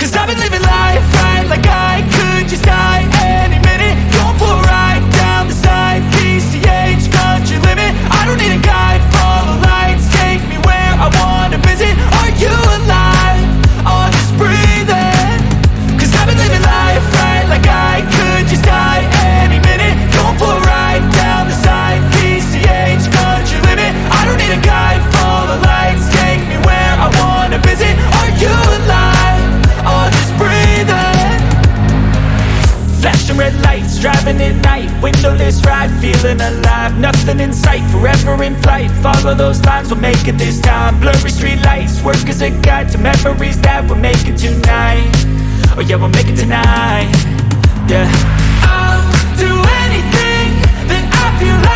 Cause I've been living life right like I could just die any minute. Going for a ride down the side, PCH, country limit. I don't need a guide, follow lights, take me where I wanna visit. Are you alive? Or just breathing? Cause I've been living life right like I could just die any minute. Going for a ride down the side, PCH, country limit. I don't need a guide, follow lights, take me where I wanna visit. Are you alive? Or just breathing? Flashing red lights, driving at night, windowless ride, feeling alive. Nothing in sight, forever in flight. Follow those lines, we'll make it this time. Blurry street lights, work as a guide to memories that we're making tonight. Oh yeah, we'll make it tonight. Yeah, I'll do anything that I feel like